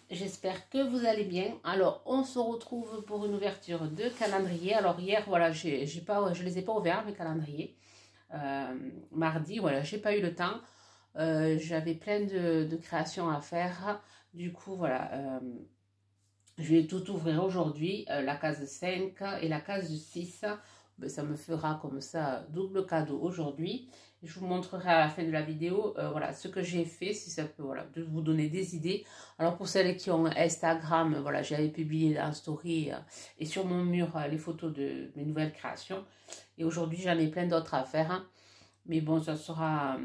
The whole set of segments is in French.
j'espère que vous allez bien. Alors, on se retrouve pour une ouverture de calendrier. Alors, hier, voilà, je les ai pas ouverts, mes calendriers. Mardi, voilà, j'ai pas eu le temps. J'avais plein de créations à faire. Du coup, voilà, je vais tout ouvrir aujourd'hui. La case 5 et la case 6. Ben, ça me fera comme ça double cadeau aujourd'hui. Je vous montrerai à la fin de la vidéo voilà, ce que j'ai fait, si ça peut voilà, de vous donner des idées. Alors pour celles qui ont Instagram, voilà, j'avais publié en story et sur mon mur les photos de mes nouvelles créations. Et aujourd'hui, j'en ai plein d'autres à faire. Hein. Mais bon, ça sera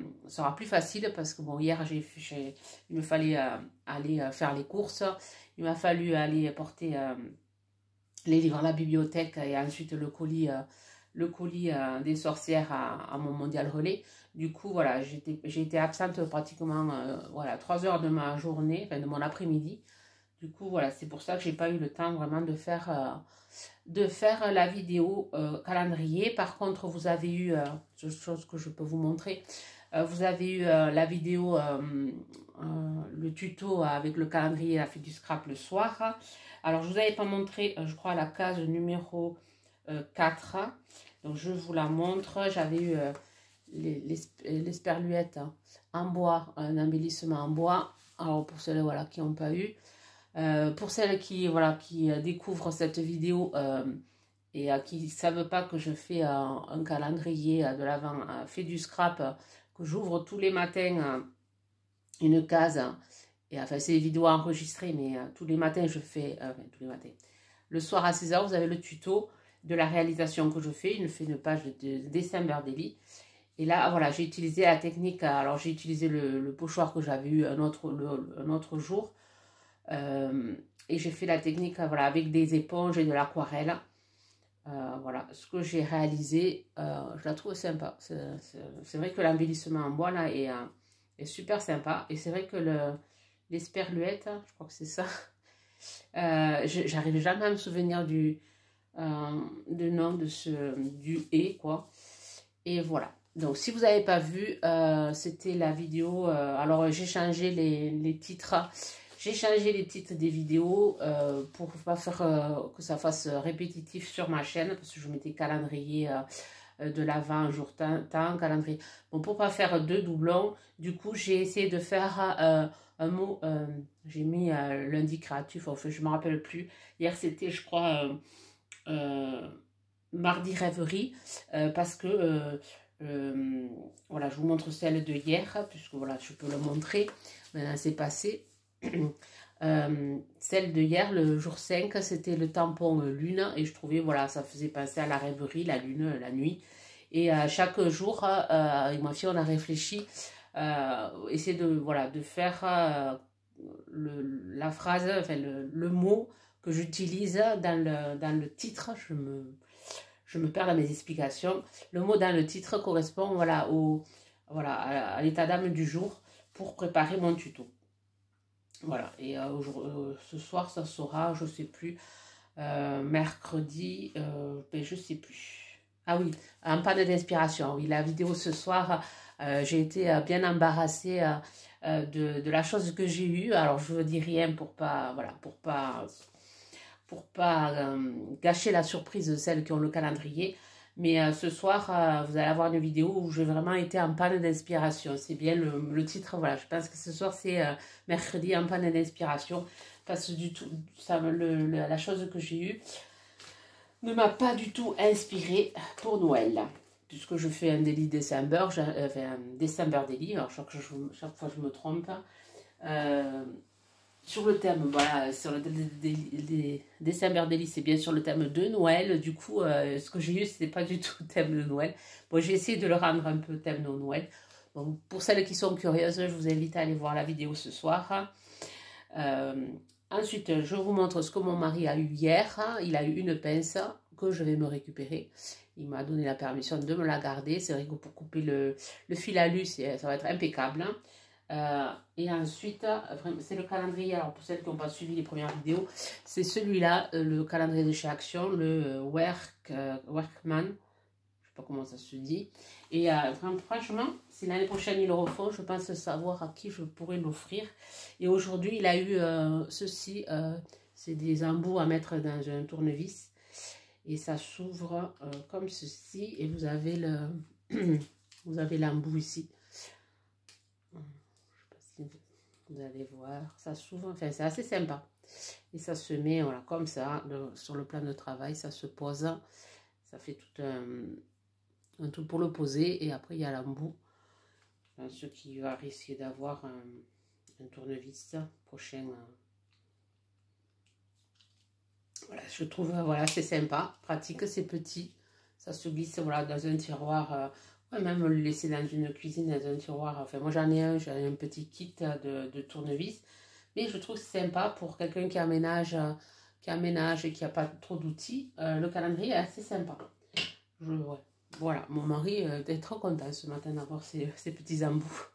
plus facile parce que bon, hier, il me fallait aller faire les courses. Il m'a fallu aller porter les livres à la bibliothèque et ensuite le colis des sorcières à mon mondial relais. Du coup, voilà, j'ai été absente pratiquement voilà, 3 heures de ma journée, enfin de mon après-midi. Du coup, voilà, c'est pour ça que j'ai pas eu le temps vraiment de faire la vidéo calendrier. Par contre, vous avez eu, chose que je peux vous montrer, vous avez eu la vidéo, le tuto avec le calendrier la fée du scrap le soir. Alors, je vous avais pas montré, je crois, la case numéro 4. Donc, je vous la montre. J'avais eu l'esperluette en bois, un embellissement en bois. Alors, pour ceux voilà, qui n'ont pas eu. Pour celles qui, voilà, qui découvrent cette vidéo et qui ne savent pas que je fais un calendrier de l'Avent fait du scrap, que j'ouvre tous les matins une case, et enfin c'est des vidéos enregistrées, mais tous les matins je fais, tous les matins, le soir à 16h, vous avez le tuto de la réalisation que je fais, une page de December Daily. Et là, voilà, j'ai utilisé la technique, alors j'ai utilisé le pochoir que j'avais eu un autre jour, et j'ai fait la technique voilà, avec des éponges et de l'aquarelle. Voilà, ce que j'ai réalisé, je la trouve sympa. C'est vrai que l'embellissement en bois là est super sympa. Et c'est vrai que l'esperluette, je crois que c'est ça, j'arrive jamais à me souvenir du nom du et quoi. Et voilà. Donc si vous n'avez pas vu, c'était la vidéo. Alors j'ai changé les titres. J'ai changé les titres des vidéos pour ne pas faire que ça fasse répétitif sur ma chaîne. Parce que je mettais calendrier de l'Avent, un jour temps, calendrier. Bon, pour ne pas faire deux doublons, du coup j'ai essayé de faire un mot. J'ai mis lundi créatif, enfin je ne me rappelle plus. Hier c'était je crois mardi rêverie. Parce que... voilà, je vous montre celle de hier, puisque voilà, je peux le montrer. Maintenant, c'est passé. Celle de hier, le jour 5, c'était le tampon lune. Et je trouvais, voilà, ça faisait penser à la rêverie, la lune, la nuit. Et chaque jour, avec ma fille, on a réfléchi, essayer de, voilà, de faire la phrase, enfin, le mot que j'utilise dans le titre. Je me perds dans mes explications. Le mot dans le titre correspond voilà, voilà, à l'état d'âme du jour pour préparer mon tuto. Voilà, et ce soir, ça sera, je ne sais plus, mercredi, ben, je ne sais plus. Ah oui, en panne d'inspiration. Oui, la vidéo ce soir, j'ai été bien embarrassée de la chose que j'ai eue. Alors, je ne dis rien pour pas, voilà, pour pas gâcher la surprise de celles qui ont le calendrier. Mais ce soir, vous allez avoir une vidéo où j'ai vraiment été en panne d'inspiration. C'est bien le titre, voilà. Je pense que ce soir, c'est mercredi en panne d'inspiration. Parce que du tout, la chose que j'ai eue ne m'a pas du tout inspirée pour Noël. Puisque je fais un daily December, enfin un December daily. Alors chaque fois je me trompe. Sur le thème, voilà, sur le December Daily, c'est bien sur le thème de Noël. Du coup, ce que j'ai eu, c'était pas du tout le thème de Noël. Bon, j'ai essayé de le rendre un peu thème de Noël. Donc, pour celles qui sont curieuses, je vous invite à aller voir la vidéo ce soir. Ensuite, je vous montre ce que mon mari a eu hier. Il a eu une pince que je vais me récupérer. Il m'a donné la permission de me la garder. C'est vrai que pour couper le fil à lu, ça va être impeccable. Et ensuite, c'est le calendrier. Alors, pour celles qui n'ont pas suivi les premières vidéos, c'est celui-là, le calendrier de chez Action, le Workman. Je sais pas comment ça se dit. Et franchement, si l'année prochaine ils le refont, je pense savoir à qui je pourrais l'offrir. Et aujourd'hui, il a eu ceci, c'est des embouts à mettre dans un tournevis. Et ça s'ouvre comme ceci. Et vous avez le vous avez l'embout ici. Je sais pas si vous allez voir. Ça s'ouvre, enfin c'est assez sympa. Et ça se met voilà, comme ça, sur le plan de travail, ça se pose. Ça fait tout un truc pour le poser. Et après, il y a l'embout. Ce qui va risquer d'avoir un tournevis prochain. Voilà, je trouve, voilà, c'est sympa, pratique, c'est petit. Ça se glisse, voilà, dans un tiroir. Ouais, même le laisser dans une cuisine, dans un tiroir. Enfin, moi, j'en ai un petit kit de tournevis. Mais je trouve que c'est sympa pour quelqu'un qui aménage et qui n'a pas trop d'outils. Le calendrier est assez sympa. Ouais. Voilà, mon mari est trop content ce matin d'avoir ces petits embouts.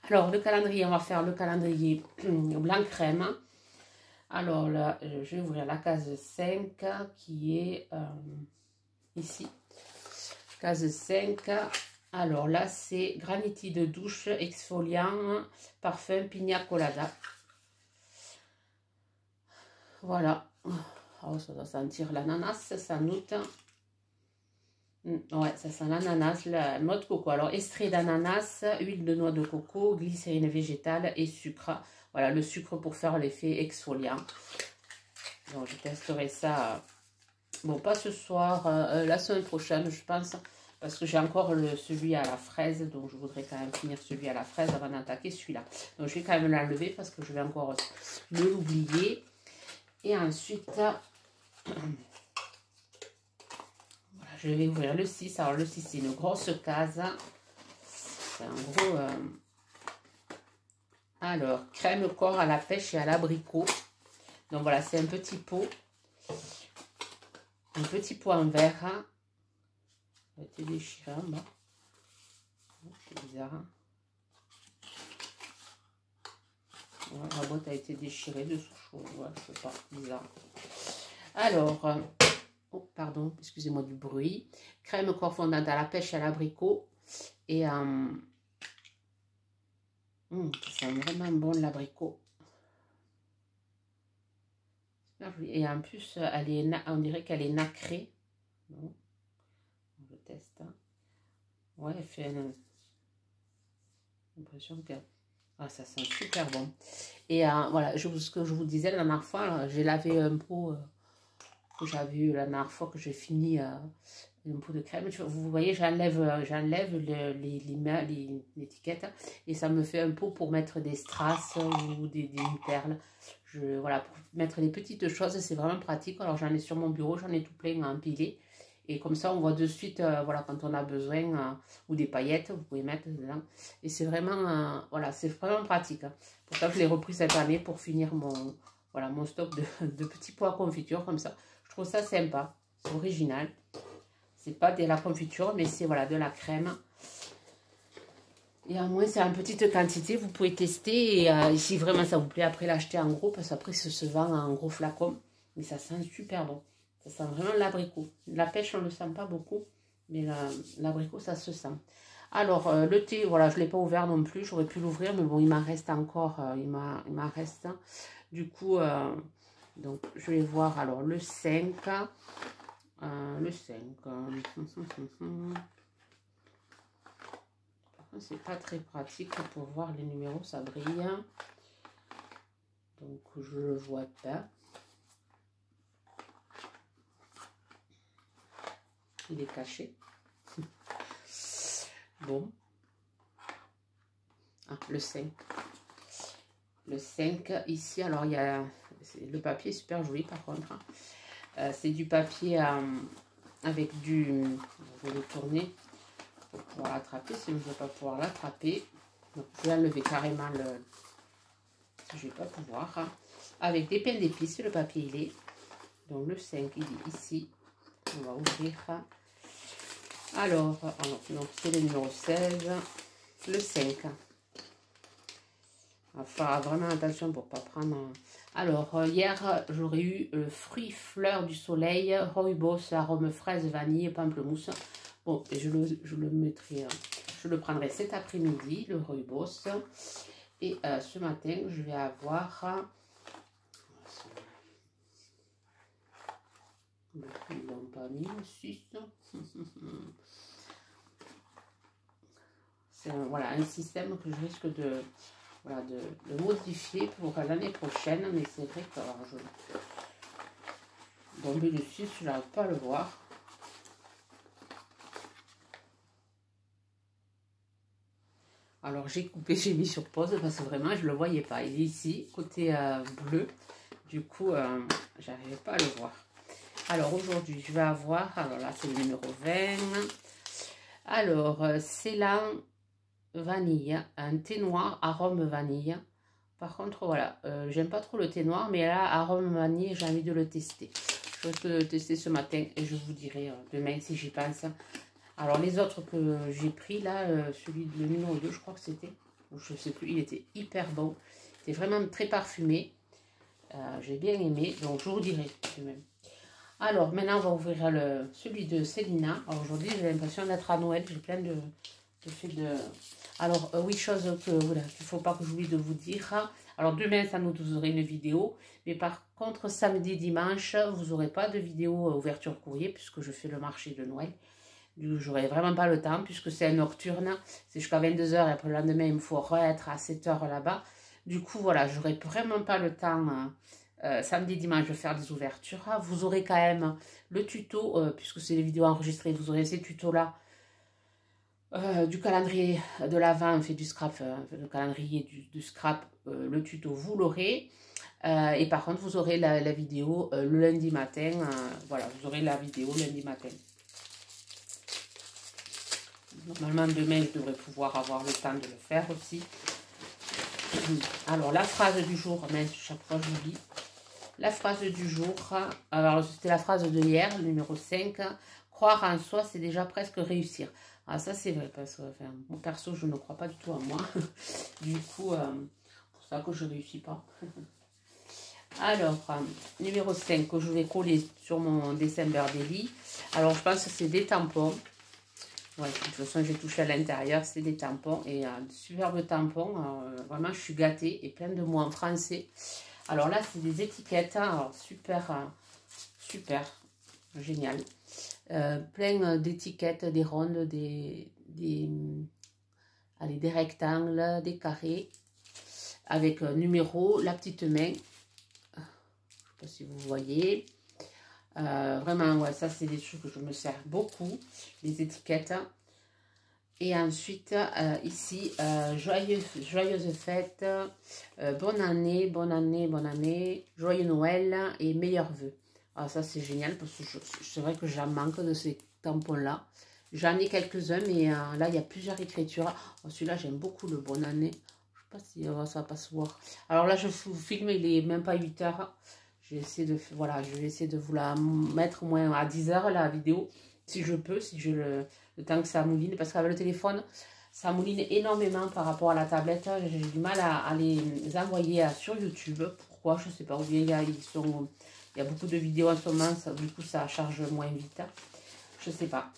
Alors, le calendrier, on va faire le calendrier blanc crème. Alors là, je vais ouvrir la case 5 qui est ici. Case 5. Alors là, c'est Graniti de douche exfoliant parfum Pina Colada. Voilà. Oh, ça doit sentir l'ananas, sans doute. Ouais, ça sent l'ananas, la noix de coco. Alors, extrait d'ananas, huile de noix de coco, glycérine végétale et sucre. Voilà, le sucre pour faire l'effet exfoliant. Donc, je testerai ça. Bon, pas ce soir, la semaine prochaine, je pense. Parce que j'ai encore celui à la fraise. Donc, je voudrais quand même finir celui à la fraise avant d'attaquer celui-là. Donc, je vais quand même l'enlever parce que je vais encore l'oublier. Et ensuite... je vais ouvrir le 6. Alors, le 6, c'est une grosse case. C'est un gros... Alors, crème corps à la pêche et à l'abricot. Donc, voilà, c'est un petit pot. Un petit pot en verre. Ça a été déchiré en bas. C'est bizarre. Ouais, la boîte a été déchirée dessous. Ouais, je sais pas. Bizarre. Alors... oh, pardon, excusez-moi du bruit. Crème corps fondante à la pêche et à l'abricot. Et ça sent vraiment bon l'abricot. Et en plus, on dirait qu'elle est nacrée. Bon, je teste. Ouais, elle fait l'impression que... ah, ça sent super bon. Et voilà, ce que je vous disais la dernière fois, j'ai lavé un pot... que j'avais eu la dernière fois que j'ai fini un pot de crème. Vous voyez, j'enlève l'étiquette et ça me fait un pot pour mettre des strass ou des perles. Voilà, pour mettre des petites choses, c'est vraiment pratique. Alors, j'en ai sur mon bureau, j'en ai tout plein à empiler. Et comme ça, on voit de suite, voilà, quand on a besoin, ou des paillettes, vous pouvez mettre dedans. Et c'est vraiment, voilà, c'est vraiment pratique. Pour ça que je l'ai repris cette année pour finir voilà, mon stock de petits pois à confiture comme ça. Je trouve ça sympa, c'est original. C'est pas de la confiture, mais c'est voilà, de la crème. Et à moins c'est en petite quantité, vous pouvez tester. Et si vraiment ça vous plaît, après l'acheter en gros, parce qu'après ça se vend en gros flacon. Mais ça sent super bon. Ça sent vraiment l'abricot. La pêche, on ne le sent pas beaucoup, mais l'abricot, ça se sent. Alors, le thé, voilà, je ne l'ai pas ouvert non plus. J'aurais pu l'ouvrir, mais bon, il m'en reste encore. Il m'en reste. Du coup... donc, je vais voir alors le 5. Le 5. C'est pas très pratique pour voir les numéros, ça brille. Donc, je le vois pas. Il est caché. Bon. Ah, le 5. Le 5, ici, alors il y a... le papier est super joli par contre. C'est du papier avec du... je vais le tourner pour pouvoir l'attraper, sinon je ne vais pas pouvoir l'attraper. Donc je vais enlever carrément le... je ne vais pas pouvoir. Avec des pains d'épices, le papier il est. Donc le 5 il est ici. On va ouvrir. Alors donc c'est le numéro 16. Le 5. Il va faire vraiment attention pour ne pas prendre... Alors, hier, j'aurais eu fruits fleurs du soleil, rooibos, arôme fraise, vanille, pamplemousse. Bon, et je le mettrai, je le prendrai cet après-midi, le rooibos. Et ce matin, je vais avoir... Ils l'ont pas mis le 6. C'est voilà, un système que je risque de, voilà, de modifier pour l'année prochaine. Mais c'est vrai que alors, donc le 6, je n'arrive pas à le voir. Alors j'ai coupé, j'ai mis sur pause parce que vraiment je ne le voyais pas. Il est ici, côté bleu. Du coup, j'arrivais pas à le voir. Alors aujourd'hui, je vais avoir, alors là c'est le numéro 20. Alors, c'est la vanille, un thé noir arôme vanille. Par contre, voilà, j'aime pas trop le thé noir, mais là, arôme vanille, j'ai envie de le tester. Je vais le tester ce matin et je vous dirai demain si j'y pense. Alors, les autres que j'ai pris, là, celui de le numéro 2, je crois que c'était, je sais plus, il était hyper bon. Il était vraiment très parfumé. J'ai bien aimé, donc je vous dirai demain. Alors, maintenant, on va ouvrir celui de Célina. Aujourd'hui, j'ai l'impression d'être à Noël. J'ai plein de faits de... Alors, oui, chose que voilà, qu'il ne faut pas que j'oublie de vous dire. Alors, demain, ça nous aurez une vidéo. Mais par contre, samedi, dimanche, vous n'aurez pas de vidéo ouverture courrier puisque je fais le marché de Noël. J'aurai vraiment pas le temps puisque c'est un nocturne. C'est jusqu'à 22 h et après le lendemain, il me faut être à 7 h là-bas. Du coup, voilà, j'aurai vraiment pas le temps... samedi, dimanche, je vais faire des ouvertures. Vous aurez quand même le tuto, puisque c'est les vidéos enregistrées, vous aurez ces tutos-là. Du calendrier de l'Avent, on fait du scrap, le calendrier du scrap, le tuto, vous l'aurez. Et par contre, vous aurez la vidéo le lundi matin. Voilà, vous aurez la vidéo lundi matin. Normalement, demain, je devrais pouvoir avoir le temps de le faire aussi. Alors, la phrase du jour, même chaque fois, je l'oublie. La phrase du jour, alors c'était la phrase de hier, le numéro 5. Croire en soi, c'est déjà presque réussir. Ah, ça c'est vrai, parce que enfin, moi perso, je ne crois pas du tout en moi. Du coup, c'est pour ça que je ne réussis pas. Alors, numéro 5, que je vais coller sur mon December Daily. Alors, je pense que c'est des tampons. Ouais, de toute façon, j'ai touché à l'intérieur, c'est des tampons. Et de superbes tampons. Vraiment, je suis gâtée et plein de mots en français. Alors là, c'est des étiquettes, hein, alors super, super, génial. Plein d'étiquettes, des rondes, des rectangles, des carrés, avec numéro, la petite main. Je ne sais pas si vous voyez. Vraiment, ouais, ça c'est des choses que je me sers beaucoup, les étiquettes. Et ensuite, ici, joyeuse fête, bonne année, bonne année, bonne année, joyeux Noël et meilleurs vœux. Alors ça, c'est génial parce que c'est vrai que j'en manque de ces tampons-là. J'en ai quelques-uns, mais là, il y a plusieurs écritures. Oh, celui-là, j'aime beaucoup le bonne année. Je ne sais pas si ça va pas se voir. Alors là, je vous filme, il est même pas 8 h. Je vais essayer de, voilà, je vais essayer de vous la mettre au moins à 10 h, la vidéo. Si je peux, si je le temps que ça mouline, parce qu'avec le téléphone, ça mouline énormément par rapport à la tablette. J'ai du mal à les envoyer sur YouTube. Pourquoi? Je ne sais pas. Ou bien il y a beaucoup de vidéos en ce moment, du coup ça charge moins vite. Je ne sais pas.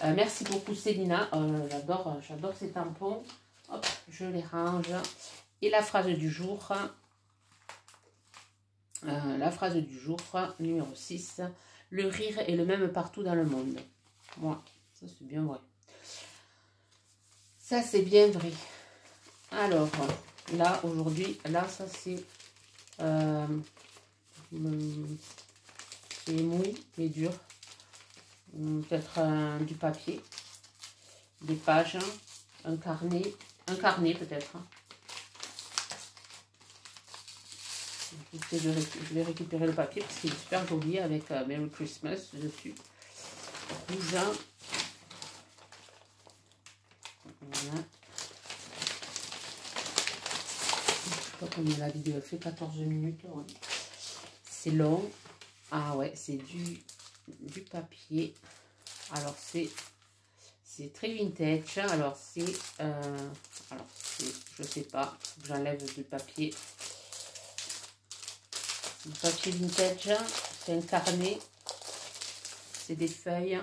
Merci beaucoup Célina. J'adore ces tampons. Hop, je les range. Et la phrase du jour. Numéro 6. Le rire est le même partout dans le monde. Moi, ça c'est bien vrai. Ça c'est bien vrai. Alors, là aujourd'hui, là ça c'est mouille mais dur. Peut-être du papier, des pages, un carnet peut-être. Je vais récupérer le papier parce qu'il est super joli avec Merry Christmas dessus. Rouge. Voilà. Je sais pas combien la vidéo fait, 14 minutes. Ouais. C'est long. Ah ouais, c'est du papier. Alors c'est très vintage. Alors c'est je sais pas, j'enlève du papier. Le papier vintage, c'est un carnet, c'est des feuilles,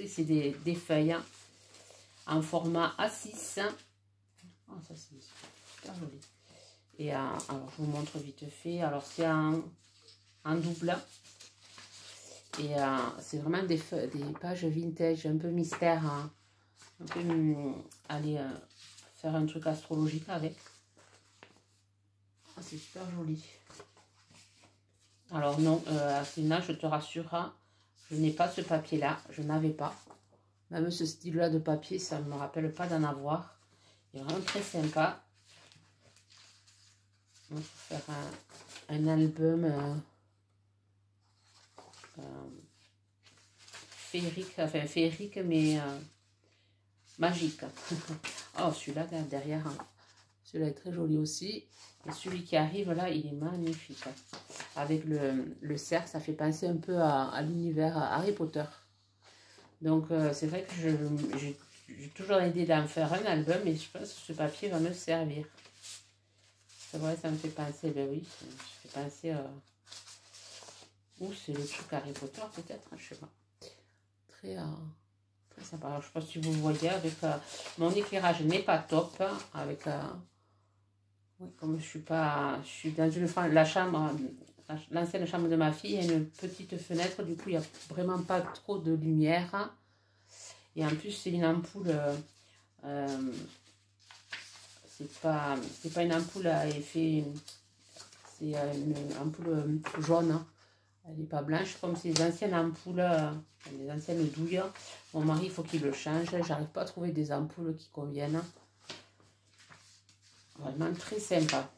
c'est des feuilles en format A6. Oh, ça c'est super joli. Et alors je vous montre vite fait. Alors c'est en double. Et c'est vraiment des pages vintage, un peu mystère. Hein. Un peu aller faire un truc astrologique avec. Oh, c'est super joli. Alors non, Asina, je te rassure, hein, je n'ai pas ce papier-là. Je n'avais pas. Même ce style-là de papier, ça ne me rappelle pas d'en avoir. Il est vraiment très sympa. On va faire un album féerique, enfin féerique, mais magique. Oh, celui-là derrière, hein. Celui-là est très joli aussi. Et celui qui arrive là, il est magnifique. Avec le cerf, ça fait penser un peu à l'univers Harry Potter. Donc, c'est vrai que j'ai toujours l'idée d'en faire un album, et je pense que ce papier va me servir. C'est vrai, ça me fait penser, ben oui, ça me fait penser... Ou c'est le truc Harry Potter, peut-être, je sais pas. Très sympa. Alors, je sais pas si vous voyez, avec mon éclairage n'est pas top, avec... oui, comme je suis dans la chambre, l'ancienne chambre de ma fille, il y a une petite fenêtre, du coup il n'y a vraiment pas trop de lumière. Et en plus c'est une ampoule, c'est pas une ampoule à effet, c'est une ampoule jaune, hein. Elle n'est pas blanche comme ces anciennes ampoules, les anciennes douilles. Mon mari il faut qu'il le change, j'arrive pas à trouver des ampoules qui conviennent. Vraiment très sympa.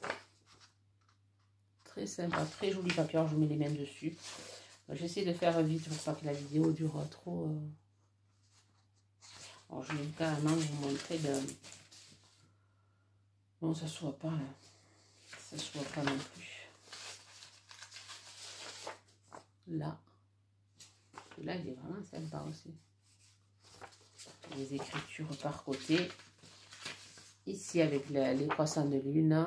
Très sympa, très joli papier. Alors, je mets les mains dessus. J'essaie de faire vite pour pas que la vidéo dure trop. Alors, je vais carrément vous montrer de... Bon, ça se voit pas là. Ça se voit pas non plus. Là. Là, il est vraiment sympa aussi. Les écritures par côté. Ici, avec les croissants de lune.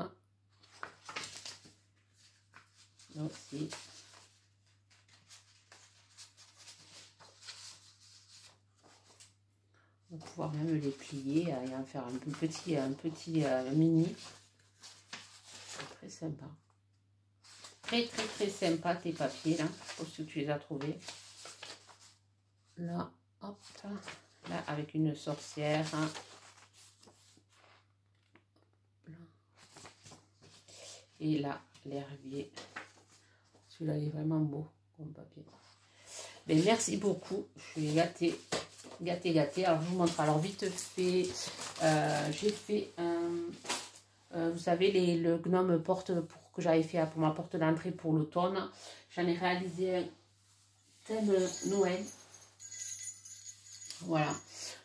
Aussi. On va pouvoir même les plier et en faire un petit mini. C'est très sympa. Très sympa tes papiers là. Je pense que tu les as trouvés. Là, hop, là avec une sorcière. Hein. Et là, l'herbier. Celui-là est vraiment beau comme papier. Mais merci beaucoup. Je suis gâtée. Gâtée. Alors, je vous montre. Alors, vite fait, j'ai fait un... vous savez, le gnome porte que j'avais fait pour ma porte d'entrée pour l'automne. J'en ai réalisé un thème Noël. Voilà.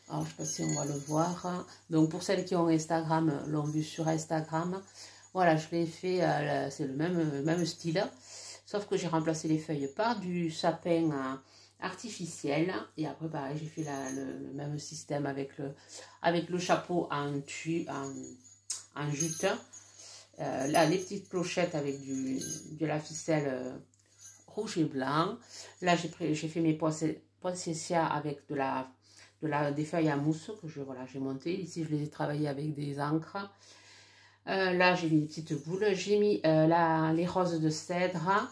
Alors, je ne sais pas si on va le voir. Donc, pour celles qui ont Instagram, l'ont vu sur Instagram. Voilà, je l'ai fait, c'est le même style. Sauf que j'ai remplacé les feuilles par du sapin artificiel. Et après, pareil, j'ai fait le même système avec le chapeau en jute. Là, les petites clochettes avec de la ficelle rouge et blanc. Là, j'ai fait mes poinsettias avec des feuilles à mousse que j'ai monté. Ici, je les ai travaillées avec des encres. Là, j'ai mis des petites boules. J'ai mis les roses de cèdre.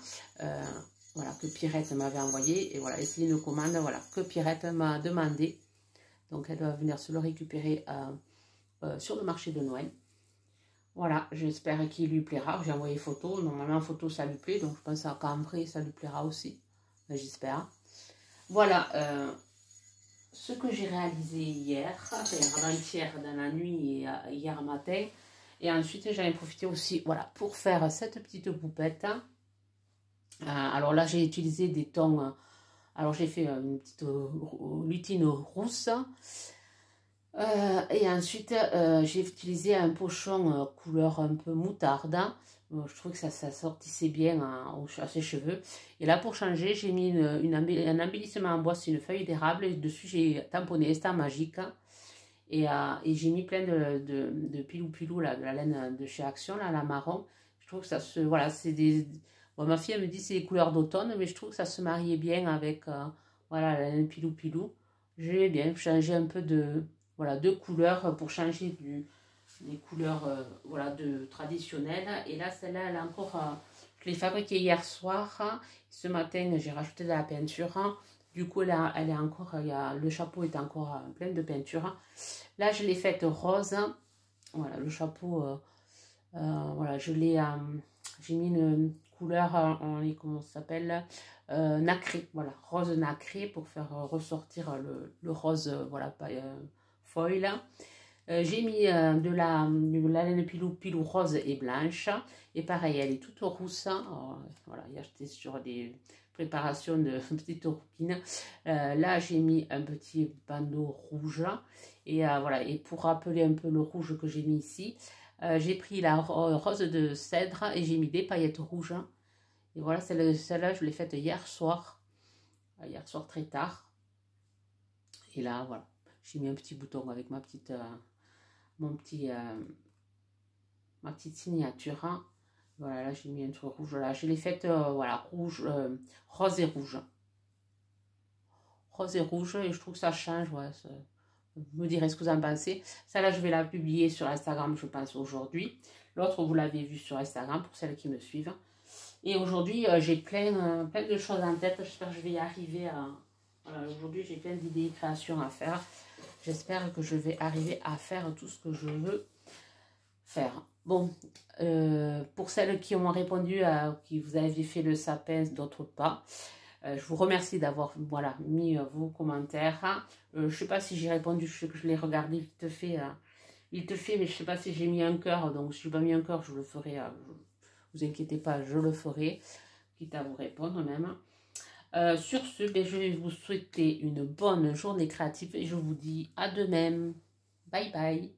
Voilà, que Pierrette m'avait envoyé. Et voilà, c'est une commande que Pierrette m'a demandé. Donc, elle doit venir se le récupérer sur le marché de Noël. Voilà, j'espère qu'il lui plaira. J'ai envoyé photo. Normalement, en photo, ça lui plaît. Donc, je pense qu'en vrai, ça lui plaira aussi. J'espère. Voilà ce que j'ai réalisé hier, avant-hier dans la nuit et hier matin. Et ensuite, j'en ai profité aussi pour faire cette petite poupette. Alors là, j'ai utilisé des tons. Alors, j'ai fait une petite lutine rousse. Et ensuite, j'ai utilisé un pochon couleur un peu moutarde. Je trouve que ça sortissait bien à ses cheveux. Et là, pour changer, j'ai mis un embellissement en bois, c'est une feuille d'érable. Et dessus, j'ai tamponné Instant Magique. Et j'ai mis plein de pilou-pilou, de la laine de chez Action, là, la marron. Je trouve que ça se... Voilà, c'est des... Bon, ma fille, elle me dit c'est des couleurs d'automne, mais je trouve que ça se mariait bien avec, voilà, la laine pilou-pilou. je vais bien changer un peu de, voilà, de couleurs pour changer des couleurs voilà, traditionnelles. Et là, celle-là, elle est encore, je l'ai fabriquée hier soir. Ce matin, j'ai rajouté de la peinture. Du coup, là, elle est encore, le chapeau est encore plein de peinture. Là, je l'ai faite rose. Voilà, le chapeau, voilà, j'ai mis une couleur, comment ça s'appelle, nacré, voilà, rose nacré pour faire ressortir le rose, voilà, foil. J'ai mis de la laine pilou rose et blanche. Et pareil, elle est toute rousse. Alors, voilà, j'étais sur des préparations de petites rouquines. Là, j'ai mis un petit bandeau rouge. Et voilà, et pour rappeler un peu le rouge que j'ai mis ici, j'ai pris la rose de cèdre et j'ai mis des paillettes rouges. Et voilà, celle-là, je l'ai faite hier soir très tard. Et là, voilà, j'ai mis un petit bouton avec ma petite signature. Voilà, là j'ai mis un truc rouge. Là, je l'ai faite, voilà, rouge, rose et rouge. Rose et rouge, et je trouve que ça change. Ouais, vous me direz ce que vous en pensez. Ça, là, je vais la publier sur Instagram, je pense, aujourd'hui. L'autre, vous l'avez vu sur Instagram pour celles qui me suivent. Et aujourd'hui, j'ai plein de choses en tête. J'espère que je vais y arriver. Voilà, aujourd'hui, j'ai plein d'idées et créations à faire. J'espère que je vais arriver à faire tout ce que je veux faire. Bon, pour celles qui m'ont répondu, qui vous avez fait le sapin, d'autres pas, je vous remercie d'avoir voilà, mis vos commentaires. Je ne sais pas si j'ai répondu, je sais que je l'ai regardé vite fait, mais je ne sais pas si j'ai mis un cœur. Donc si je n'ai pas mis un cœur, je le ferai. Vous inquiétez pas, je le ferai, quitte à vous répondre même. Sur ce, ben, je vais vous souhaiter une bonne journée créative et je vous dis à demain. Bye bye.